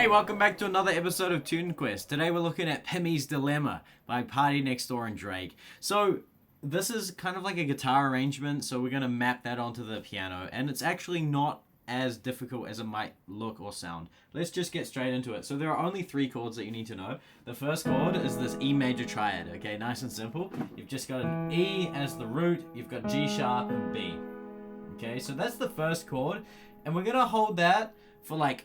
Hey, welcome back to another episode of Tune Quest. Today we're looking at PIMMIE'S Dilemma by Party Next Door and Drake. So this is kind of like a guitar arrangement, so we're going to map that onto the piano, and it's actually not as difficult as it might look or sound. Let's just get straight into it. So there are only 3 chords that you need to know. The first chord is this E major triad, okay, nice and simple. You've just got an E as the root, you've got G sharp and B. Okay, so that's the first chord, and we're going to hold that for like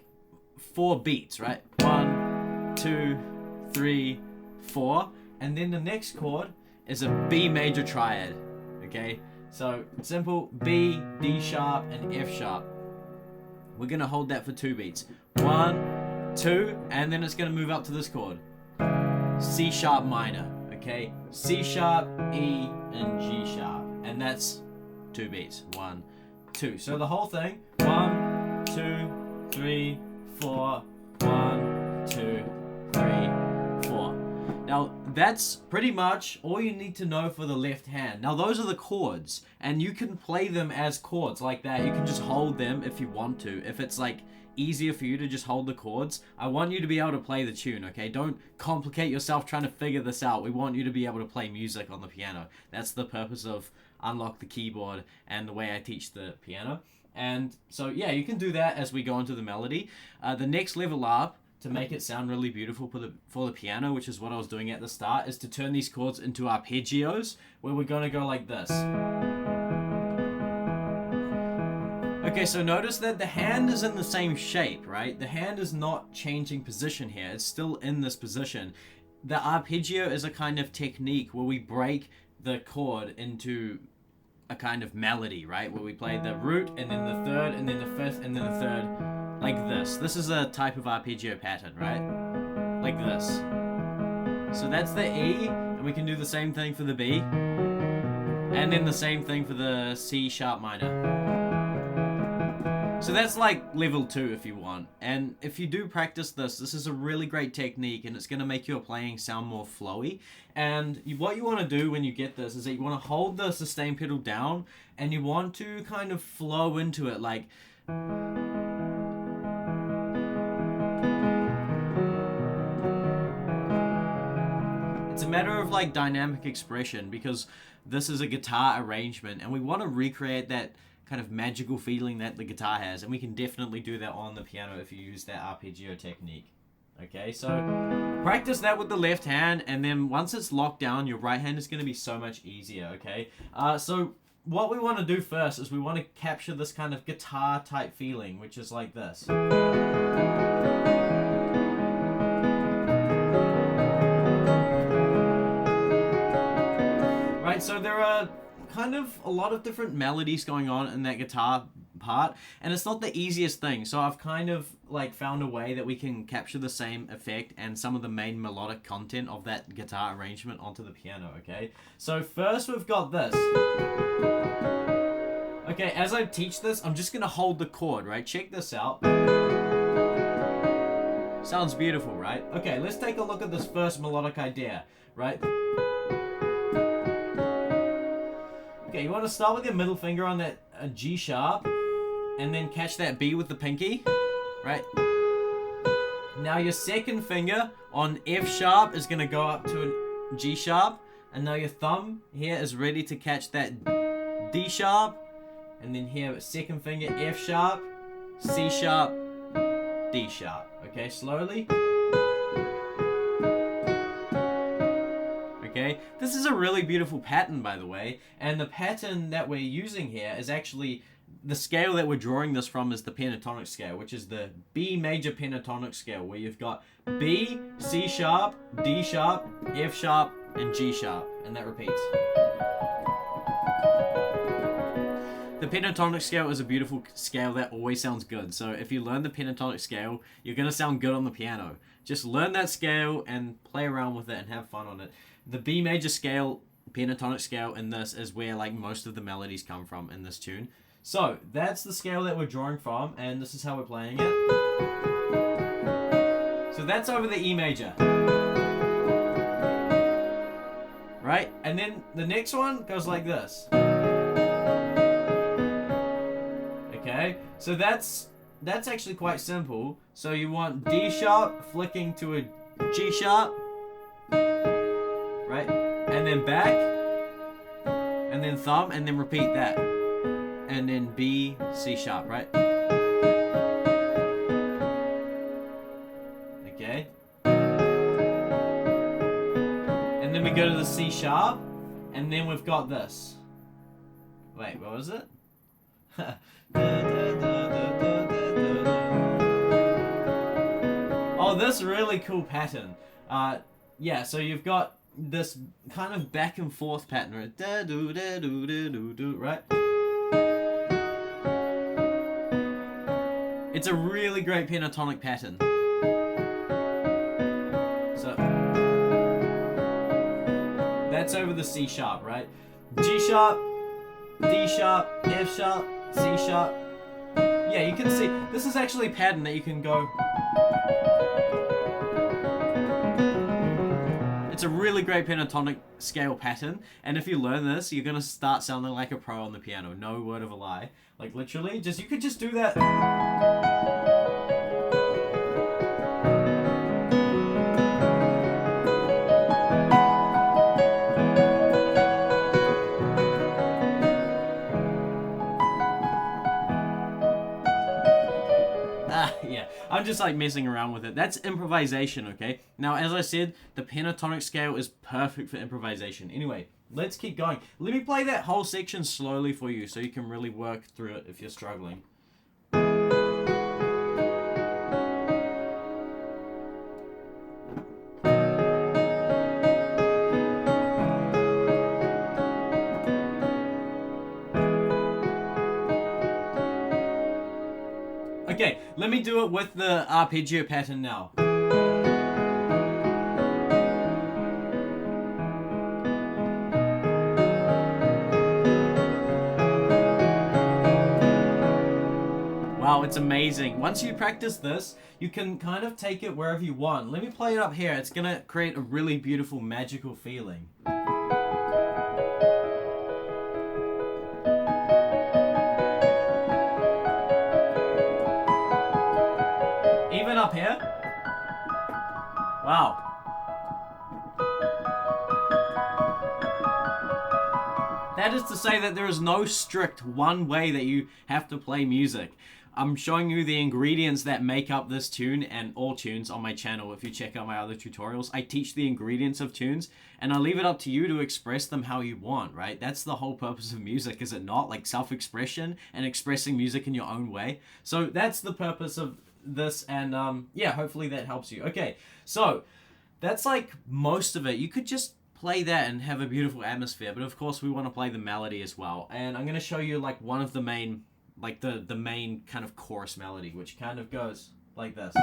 4 beats, right? 1, 2, 3, 4, and then the next chord is a B major triad. Okay, so simple: B, D sharp, and F sharp. We're gonna hold that for 2 beats. 1, 2, and then it's gonna move up to this chord, C sharp minor. Okay, C sharp, E, and G sharp, and that's 2 beats. 1, 2. So the whole thing: 1, 2, 3, 4, 1, 2, 3, 4. Now that's pretty much all you need to know for the left hand. Now those are the chords, and you can play them as chords like that. You can just hold them if you want to. If it's like easier for you to just hold the chords, I want you to be able to play the tune, okay? Don't complicate yourself trying to figure this out. We want you to be able to play music on the piano. That's the purpose of Unlock the Keyboard and the way I teach the piano. And so, yeah, you can do that as we go into the melody. The next level up, to make it sound really beautiful for the piano, which is what I was doing at the start, is to turn these chords into arpeggios, where we're going to go like this. Okay, so notice that the hand is in the same shape, right? The hand is not changing position here. It's still in this position. The arpeggio is a kind of technique where we break the chord into a kind of melody, right? Where we play the root, and then the third, and then the fifth, and then the third, like this. This is a type of arpeggio pattern, right? Like this. So that's the E, and we can do the same thing for the B, and then the same thing for the C sharp minor. So that's like level 2 if you want. And if you do practice this is a really great technique, and it's going to make your playing sound more flowy. And what you want to do when you get this is that you want to hold the sustain pedal down, and you want to kind of flow into it like... It's a matter of like dynamic expression, because this is a guitar arrangement, and we want to recreate that kind of magical feeling that the guitar has, and we can definitely do that on the piano if you use that arpeggio technique. Okay, so practice that with the left hand, and then once it's locked down, your right hand is going to be so much easier, okay? So what we want to do first is we want to capture this kind of guitar type feeling, which is like this. Right, so there are kind of a lot of different melodies going on in that guitar part, and it's not the easiest thing. So I've kind of like found a way that we can capture the same effect and some of the main melodic content of that guitar arrangement onto the piano, okay? So first we've got this. Okay, as I teach this, I'm just gonna hold the chord, right? Check this out. Sounds beautiful, right? Okay, let's take a look at this first melodic idea, right? Okay, you want to start with your middle finger on that G sharp, and then catch that B with the pinky, right? Now your second finger on F sharp is going to go up to a G sharp, and now your thumb here is ready to catch that D sharp, and then here, second finger F sharp, C sharp, D sharp. Okay, slowly. Okay, this is a really beautiful pattern, by the way, and the pattern that we're using here is actually, the scale that we're drawing this from is the pentatonic scale, which is the B major pentatonic scale, where you've got B, C sharp, D sharp, F sharp, and G sharp, and that repeats. The pentatonic scale is a beautiful scale that always sounds good, so if you learn the pentatonic scale, you're going to sound good on the piano. Just learn that scale and play around with it and have fun on it. The B major scale, pentatonic scale in this is where like most of the melodies come from in this tune. So that's the scale that we're drawing from, and this is how we're playing it. So that's over the E major. Right? And then the next one goes like this. Okay? So that's that's actually quite simple. So you want D sharp flicking to a G sharp, right? And then back, and then thumb, and then repeat that. And then B, C sharp, right? Okay. And then we go to the C sharp, and then we've got this. Wait, what was it? Oh, this really cool pattern. Yeah, so you've got this kind of back and forth pattern, right? Right? It's a really great pentatonic pattern. So that's over the C sharp, right? G sharp, D sharp, F sharp, C sharp. Yeah, you can see this is actually a pattern that you can go. It's a really great pentatonic scale pattern, and if you learn this, you're gonna start sounding like a pro on the piano. No word of a lie. Like literally, you could just do that. Yeah, I'm just like messing around with it. That's improvisation, okay? Now, as I said, the pentatonic scale is perfect for improvisation. Anyway, let's keep going. Let me play that whole section slowly for you so you can really work through it if you're struggling. Okay, let me do it with the arpeggio pattern now. Wow, it's amazing. Once you practice this, you can kind of take it wherever you want. Let me play it up here. It's gonna create a really beautiful, magical feeling. Even up here. Wow. That is to say that there is no strict one way that you have to play music. I'm showing you the ingredients that make up this tune and all tunes on my channel. If you check out my other tutorials, I teach the ingredients of tunes and I leave it up to you to express them how you want, right? That's the whole purpose of music, is it not? Like self-expression and expressing music in your own way. So that's the purpose of this, and yeah, hopefully that helps you. Okay, so that's like most of it. You could just play that and have a beautiful atmosphere, but of course we want to play the melody as well. And I'm going to show you like one of the main, like the main kind of chorus melody, which kind of goes like this.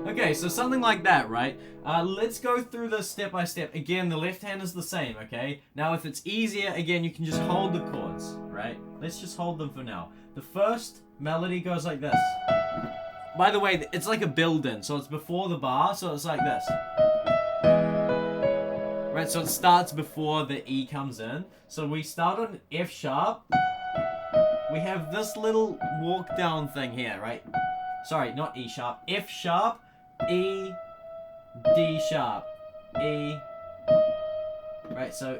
Okay, so something like that, right? Let's go through this step by step. Again, the left hand is the same, okay? Now, if it's easier, again, you can just hold the chords, right? Let's just hold them for now. The first melody goes like this. By the way, it's like a build-in, so it's before the bar, so it's like this. Right, so it starts before the E comes in. So we start on F sharp. We have this little walk down thing here, right? Sorry, not E sharp. F sharp, E, D sharp, E. Right, so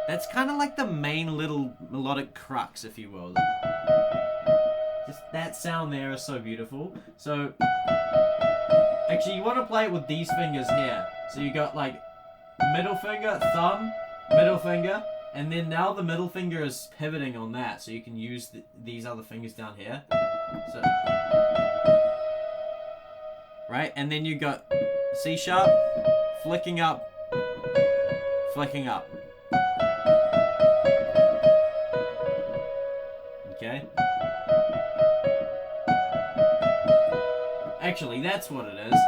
that's kind of like the main little melodic crux, if you will. Just that sound there is so beautiful. So actually, you want to play it with these fingers here. So you got like middle finger, thumb, middle finger, and then now the middle finger is pivoting on that, so you can use these other fingers down here. So, right, and then you got C sharp, flicking up, flicking up. Okay. Actually, that's what it is.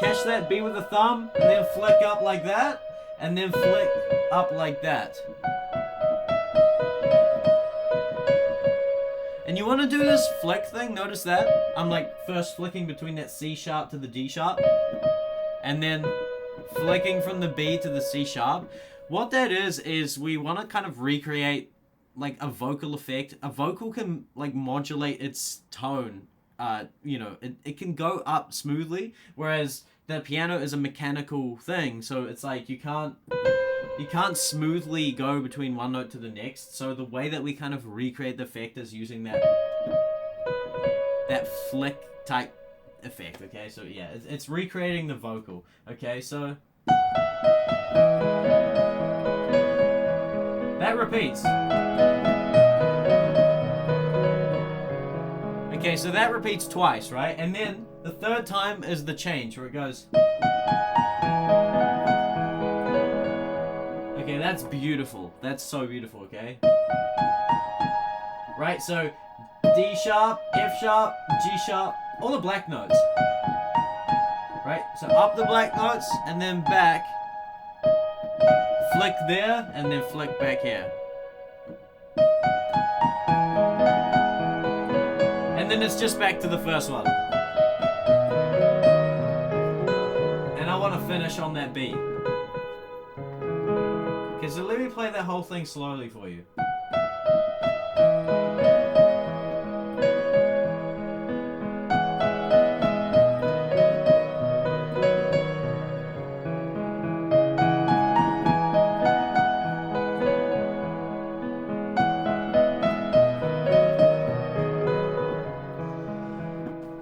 Catch that B with the thumb, and then flick up like that, and then flick up like that. And you want to do this flick thing, notice that? I'm like first flicking between that C sharp to the D sharp. And then flicking from the B to the C sharp. What that is we want to kind of recreate like a vocal effect. A vocal can like modulate its tone. You know, it can go up smoothly, whereas the piano is a mechanical thing, so it's like you can't smoothly go between one note to the next. So the way that we kind of recreate the effect is using that flick type effect. Okay, so yeah, it's recreating the vocal. Okay, so that repeats. Okay, so that repeats twice, right? And then the third time is the change where it goes. Okay, that's beautiful. That's so beautiful, okay? Right, so D sharp, F sharp, G sharp, all the black notes. Right, so up the black notes and then back. Flick there and then flick back here. And then it's just back to the first one. And I want to finish on that beat. Okay, so let me play that whole thing slowly for you.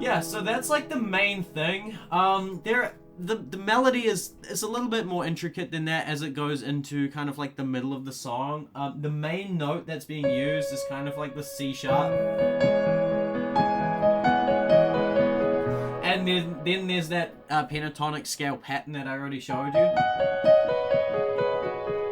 Yeah, so that's like the main thing. The melody is a little bit more intricate than that as it goes into kind of like the middle of the song. The main note that's being used is kind of like the C sharp. And then there's that pentatonic scale pattern that I already showed you.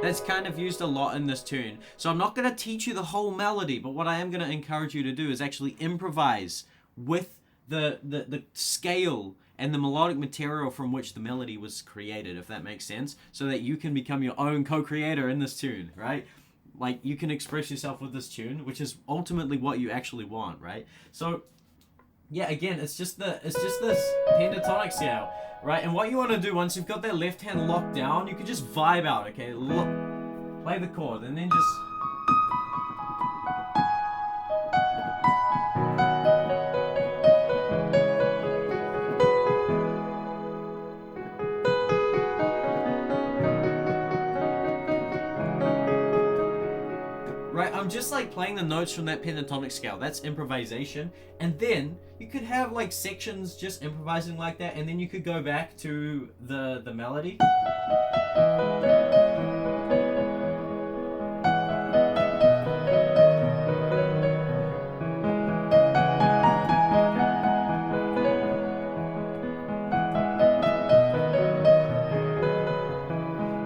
That's kind of used a lot in this tune. So I'm not going to teach you the whole melody, but what I am going to encourage you to do is actually improvise with the scale and the melodic material from which the melody was created, if that makes sense, so that you can become your own co-creator in this tune, right? Like, you can express yourself with this tune, which is ultimately what you actually want, right? So, yeah, again, it's just this pentatonic scale, right? And what you want to do once you've got that left hand locked down, you can just vibe out, okay? Play the chord, and then just... Right, I'm just like playing the notes from that pentatonic scale. That's improvisation. And then you could have like sections just improvising like that, and then you could go back to the melody.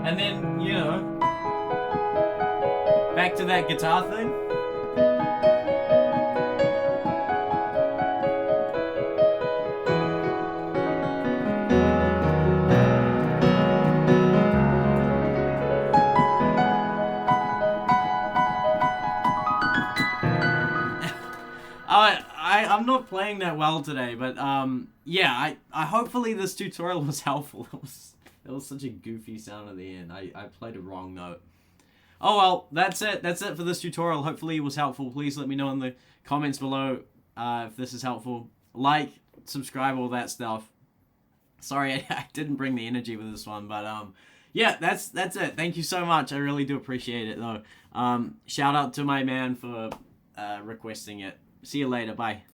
And then, you know, back to that guitar thing. I'm not playing that well today, but yeah, I hopefully this tutorial was helpful. It was such a goofy sound at the end. I played a wrong note. Oh well, that's it. That's it for this tutorial. Hopefully it was helpful. Please let me know in the comments below if this is helpful. Like, subscribe, all that stuff. Sorry, I didn't bring the energy with this one, but yeah, that's it. Thank you so much. I really do appreciate it, though. Shout out to my man for requesting it. See you later. Bye.